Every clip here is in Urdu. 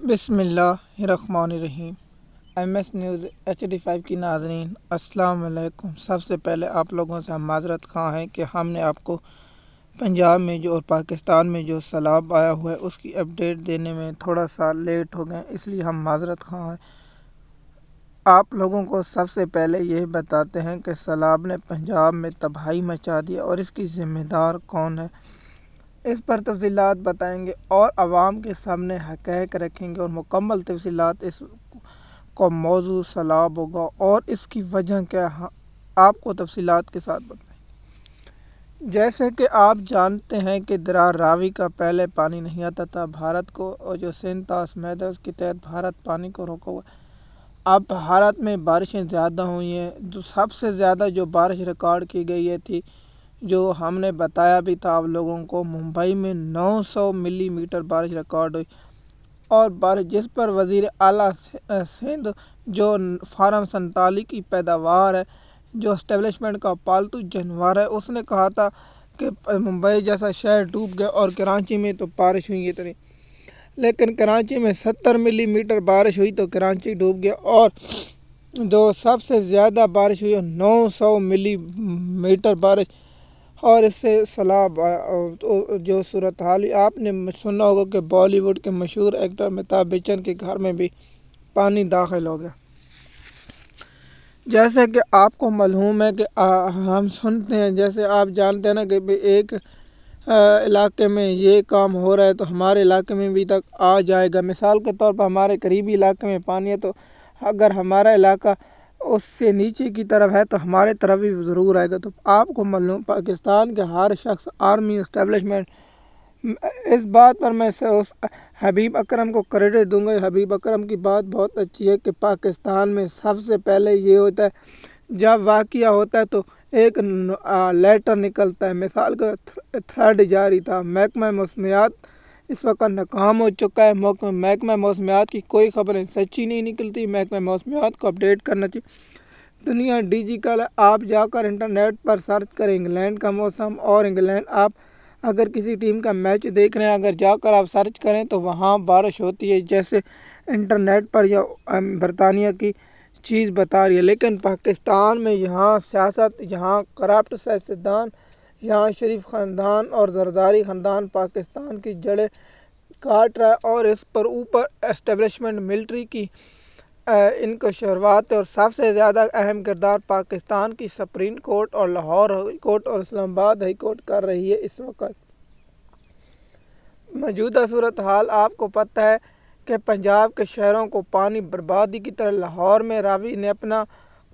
بسم اللہ الرحمن الرحیم۔ ایم ایس نیوز HD5 کی ناظرین السلام علیکم۔ سب سے پہلے آپ لوگوں سے ہم معذرت خواہ ہیں کہ ہم نے آپ کو پنجاب میں جو اور پاکستان میں جو سیلاب آیا ہوا ہے اس کی اپڈیٹ دینے میں تھوڑا سا لیٹ ہو گئے، اس لیے ہم معذرت خواہ ہیں۔ آپ لوگوں کو سب سے پہلے یہ بتاتے ہیں کہ سیلاب نے پنجاب میں تباہی مچا دی اور اس کی ذمہ دار کون ہے، اس پر تفصیلات بتائیں گے اور عوام کے سامنے حقائق رکھیں گے اور مکمل تفصیلات اس کو موضوع سیلاب ہوگا اور اس کی وجہ کیا ہے آپ کو تفصیلات کے ساتھ بتائیں گے۔ جیسے کہ آپ جانتے ہیں کہ درار راوی کا پہلے پانی نہیں آتا تھا بھارت کو، اور جو سندھ طاس معاہدہ اس کے تحت بھارت پانی کو روکا ہوا ہے۔ اب بھارت میں بارشیں زیادہ ہوئی ہیں، جو سب سے زیادہ جو بارش ریکارڈ کی گئی ہے تھی، جو ہم نے بتایا بھی تھا آپ لوگوں کو، ممبئی میں 900 ملی میٹر بارش ریکارڈ ہوئی، اور بارش جس پر وزیر اعلیٰ سندھ جو فارم 47 کی پیداوار ہے، جو اسٹیبلشمنٹ کا پالتو جانور ہے، اس نے کہا تھا کہ ممبئی جیسا شہر ڈوب گیا اور کراچی میں تو بارش ہوئی اتنی، لیکن کراچی میں 70 ملی میٹر بارش ہوئی تو کراچی ڈوب گیا، اور جو سب سے زیادہ بارش ہوئی 900 ملی میٹر بارش، اور اس سے سیلاب جو صورتحال آپ نے سنا ہوگا کہ بالی ووڈ کے مشہور ایکٹر امیتابھ بچن کے گھر میں بھی پانی داخل ہو گیا۔ جیسے کہ آپ کو معلوم ہے کہ ہم سنتے ہیں، جیسے آپ جانتے ہیں نا کہ ایک علاقے میں یہ کام ہو رہا ہے تو ہمارے علاقے میں بھی تک آ جائے گا۔ مثال کے طور پر ہمارے قریبی علاقے میں پانی ہے تو اگر ہمارا علاقہ اس سے نیچے کی طرف ہے تو ہمارے طرف بھی ضرور آئے گا۔ تو آپ کو معلوم پاکستان کے ہر شخص آرمی اسٹیبلشمنٹ، اس بات پر میں اس حبیب اکرم کو کریڈٹ دوں گا۔ حبیب اکرم کی بات بہت اچھی ہے کہ پاکستان میں سب سے پہلے یہ ہوتا ہے جب واقعہ ہوتا ہے تو ایک لیٹر نکلتا ہے، مثال کا تھریڈ جاری تھا۔ محکمہ موسمیات اس وقت ناکام ہو چکا ہے، محکمہ موسمیات کی کوئی خبریں سچی نہیں نکلتی، محکمہ موسمیات کو اپڈیٹ کرنا چاہیے۔ دنیا ڈیجیٹل ہے، آپ جا کر انٹرنیٹ پر سرچ کریں انگلینڈ کا موسم، اور انگلینڈ آپ اگر کسی ٹیم کا میچ دیکھ رہے ہیں، اگر جا کر آپ سرچ کریں تو وہاں بارش ہوتی ہے، جیسے انٹرنیٹ پر یا برطانیہ کی چیز بتا رہی ہے۔ لیکن پاکستان میں یہاں سیاست، یہاں کرپٹ سیاستدان، یہاں شریف خاندان اور زرداری خاندان پاکستان کی جڑیں کاٹ رہا ہے، اور اس پر اوپر اسٹیبلشمنٹ ملٹری کی ان کو شروعات ہے، اور سب سے زیادہ اہم کردار پاکستان کی سپریم کورٹ اور لاہور ہائی کورٹ اور اسلام آباد ہائی کورٹ کر رہی ہے۔ اس وقت موجودہ صورتحال آپ کو پتہ ہے کہ پنجاب کے شہروں کو پانی بربادی کی طرح لاہور میں راوی نے اپنا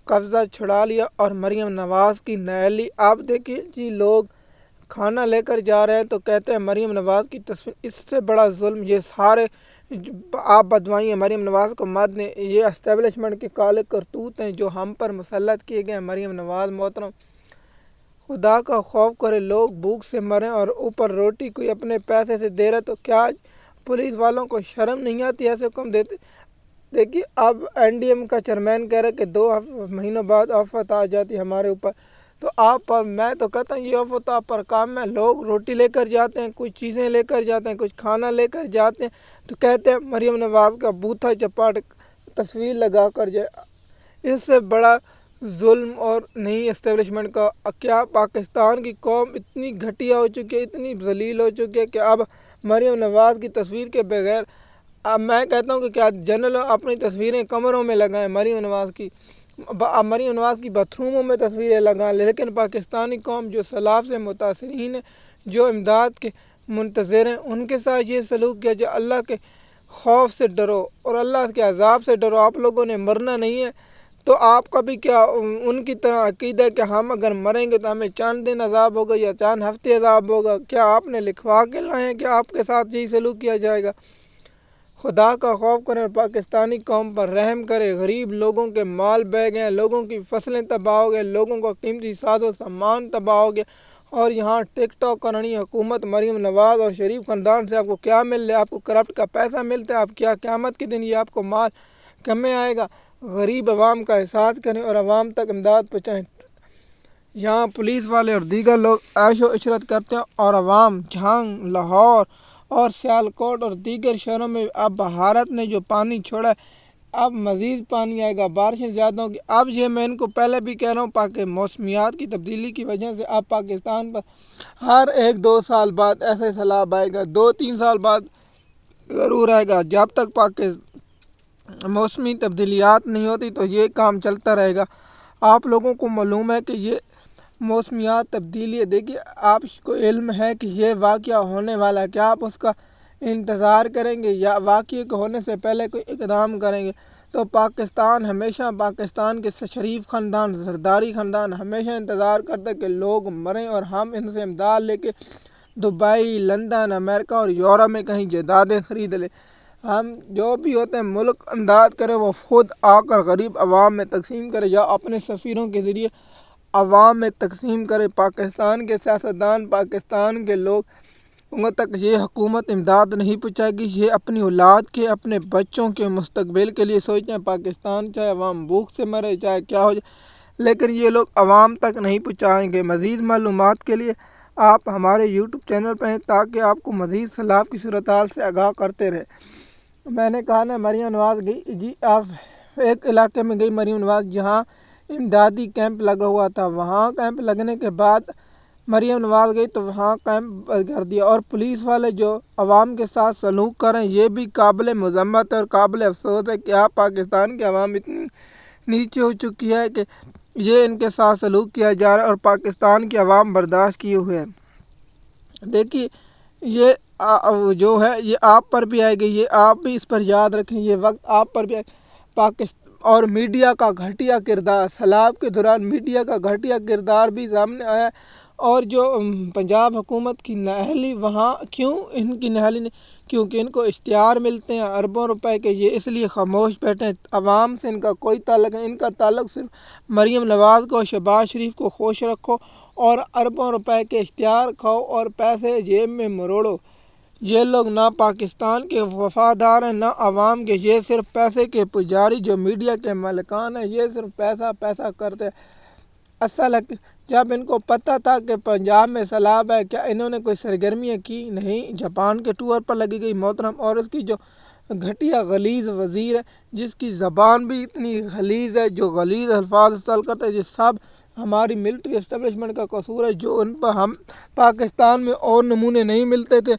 قبضہ چھڑا لیا اور مریم نواز کی نااہلی۔ آپ دیکھیے جی، لوگ کھانا لے کر جا رہے ہیں تو کہتے ہیں مریم نواز کی تصویر، اس سے بڑا ظلم یہ سارے آپ بدوائیں مریم نواز کو مت دیں، یہ اسٹیبلشمنٹ کے کالے کرتوت ہیں جو ہم پر مسلط کیے گئے ہیں۔ مریم نواز محترم خدا کا خوف کرے، لوگ بھوک سے مریں اور اوپر روٹی کوئی اپنے پیسے سے دے رہا، تو کیا پولیس والوں کو شرم نہیں آتی ایسے حکم دیتے؟ دیکھیے اب NDM کا چیئرمین کہہ رہے کہ 2 مہینوں بعد آفت آ جاتی ہمارے اوپر، تو آپ پر میں تو کہتا ہوں یہ آفت آپ پر کام ہے۔ لوگ روٹی لے کر جاتے ہیں، کچھ چیزیں لے کر جاتے ہیں، کچھ کھانا لے کر جاتے ہیں، تو کہتے ہیں مریم نواز کا بوتھا چپاٹ تصویر لگا کر جائے۔ اس سے بڑا ظلم اور نہیں اسٹیبلشمنٹ کا۔ کیا پاکستان کی قوم اتنی گھٹیا ہو چکی ہے، اتنی ذلیل ہو چکی ہے کہ اب مریم نواز کی تصویر کے بغیر، اب میں کہتا ہوں کہ کیا جنرل اپنی تصویریں کمروں میں لگائیں، مریم نواز کی باتھ روموں میں تصویریں لگائیں، لیکن پاکستانی قوم جو سیلاب سے متاثرین ہیں، جو امداد کے منتظر ہیں، ان کے ساتھ یہ سلوک کیا جائے۔ اللہ کے خوف سے ڈرو اور اللہ کے عذاب سے ڈرو۔ آپ لوگوں نے مرنا نہیں ہے، تو آپ کا بھی کیا ان کی طرح عقیدہ ہے کہ ہم اگر مریں گے تو ہمیں چاند دن عذاب ہوگا یا چاند ہفتے عذاب ہوگا؟ کیا آپ نے لکھوا کے لائے ہیں کہ آپ کے ساتھ یہی سلوک کیا جائے گا؟ خدا کا خوف کریں اور پاکستانی قوم پر رحم کرے۔ غریب لوگوں کے مال بہہ گئے، لوگوں کی فصلیں تباہ ہو گئے، لوگوں کا قیمتی ساز و سامان تباہ ہو گیا، اور یہاں ٹک ٹاک کرنی حکومت مریم نواز اور شریف خاندان سے آپ کو کیا مل رہا ہے؟ آپ کو کرپٹ کا پیسہ ملتا ہے؟ آپ کیا قیامت کے دن یہ آپ کو مال کم میں آئے گا؟ غریب عوام کا احساس کریں اور عوام تک امداد پہنچائیں۔ یہاں پولیس والے اور دیگر لوگ عیش و عشرت کرتے ہیں، اور عوام جھانگ لاہور اور سیالکوٹ اور دیگر شہروں میں اب بھارت نے جو پانی چھوڑا ہے اب مزید پانی آئے گا، بارشیں زیادہ ہوں گی۔ اب یہ میں ان کو پہلے بھی کہہ رہا ہوں، موسمیات کی تبدیلی کی وجہ سے اب پاکستان پر ہر 1-2 سال بعد ایسے سیلاب آئے گا، 2-3 سال بعد ضرور آئے گا۔ جب تک موسمی تبدیلیات نہیں ہوتی تو یہ کام چلتا رہے گا۔ آپ لوگوں کو معلوم ہے کہ یہ موسمیات تبدیلی، دیکھیے آپ کو علم ہے کہ یہ واقعہ ہونے والا ہے، کیا آپ اس کا انتظار کریں گے یا واقعے کے ہونے سے پہلے کوئی اقدام کریں گے؟ تو پاکستان کے شریف خاندان، زرداری خاندان ہمیشہ انتظار کرتے کہ لوگ مریں اور ہم ان سے امداد لے کے دبئی، لندن، امریکہ اور یورپ میں کہیں جائیدادیں خرید لیں۔ ہم جو بھی ہوتے ہیں ملک امداد کرے، وہ خود آ کر غریب عوام میں تقسیم کرے یا اپنے سفیروں کے ذریعے عوام میں تقسیم کرے۔ پاکستان کے سیاستدان، پاکستان کے لوگ ان تک یہ حکومت امداد نہیں پہنچائے گی، یہ اپنی اولاد کے، اپنے بچوں کے مستقبل کے لیے سوچیں۔ پاکستان چاہے عوام بھوک سے مرے، چاہے کیا ہو جائے، لیکن یہ لوگ عوام تک نہیں پہنچائیں گے۔ مزید معلومات کے لیے آپ ہمارے یوٹیوب چینل پہ ہیں تاکہ آپ کو مزید سیلاب کی صورتحال سے آگاہ کرتے رہے۔ میں نے کہا نا مریم نواز گئی جی، آپ ایک علاقے میں گئی مریم نواز جہاں امدادی کیمپ لگا ہوا تھا، وہاں کیمپ لگنے کے بعد مریم نواز گئی تو وہاں کیمپ کر دیا، اور پولیس والے جو عوام کے ساتھ سلوک کریں یہ بھی قابل مذمت اور قابل افسوس ہے کہ آپ پاکستان کی عوام اتنی نیچے ہو چکی ہے کہ یہ ان کے ساتھ سلوک کیا جا رہا ہے اور پاکستان کی عوام برداشت کیے ہوئے ہیں۔ دیکھیے یہ جو ہے یہ آپ پر بھی آئے گی، یہ آپ بھی اس پر یاد رکھیں، یہ وقت آپ پر بھی آئے اور میڈیا کا گھٹیا کردار، سیلاب کے دوران میڈیا کا گھٹیا کردار بھی سامنے آیا ہے۔ اور جو پنجاب حکومت کی نااہلی، وہاں کیوں ان کی نااہلی نہیں؟ کیونکہ ان کو اشتہار ملتے ہیں اربوں روپے کے، یہ اس لیے خاموش بیٹھے ہیں۔ عوام سے ان کا کوئی تعلق نہیں، ان کا تعلق صرف مریم نواز کو، شہباز شریف کو خوش رکھو اور اربوں روپے کے اشتہار کھاؤ اور پیسے جیب میں مروڑو۔ یہ لوگ نہ پاکستان کے وفادار ہیں نہ عوام کے، یہ صرف پیسے کے پجاری جو میڈیا کے مالکان ہیں، یہ صرف پیسہ کرتے ہیں۔ اصل جب ان کو پتہ تھا کہ پنجاب میں سیلاب ہے، کیا انہوں نے کوئی سرگرمیاں کی؟ نہیں۔ جاپان کے ٹور پر لگی گئی محترم، اور اس کی جو گھٹیا غلیظ وزیر ہے جس کی زبان بھی اتنی غلیظ ہے، جو غلیظ الفاظ استعمال کرتے ہیں، یہ سب ہماری ملٹری اسٹیبلشمنٹ کا قصور ہے، جو ان پر ہم پاکستان میں اور نمونے نہیں ملتے تھے۔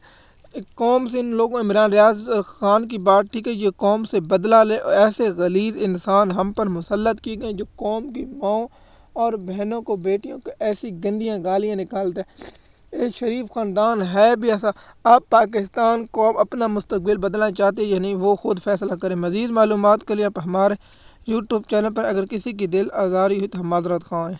قوم سے ان لوگوں، عمران ریاض خان کی بات ٹھیک ہے، یہ قوم سے بدلہ لے، ایسے غلیظ انسان ہم پر مسلط کی گئے جو قوم کی ماؤں اور بہنوں کو، بیٹیوں کو ایسی گندیاں گالیاں نکالتے ہیں۔ یہ شریف خاندان ہے بھی ایسا۔ اب پاکستان قوم اپنا مستقبل بدلنا چاہتی ہے یا نہیں، وہ خود فیصلہ کرے۔ مزید معلومات کے لیے آپ ہمارے یوٹیوب چینل پر، اگر کسی کی دل آزاری ہوئی تو ہم معذرت خواہ ہیں۔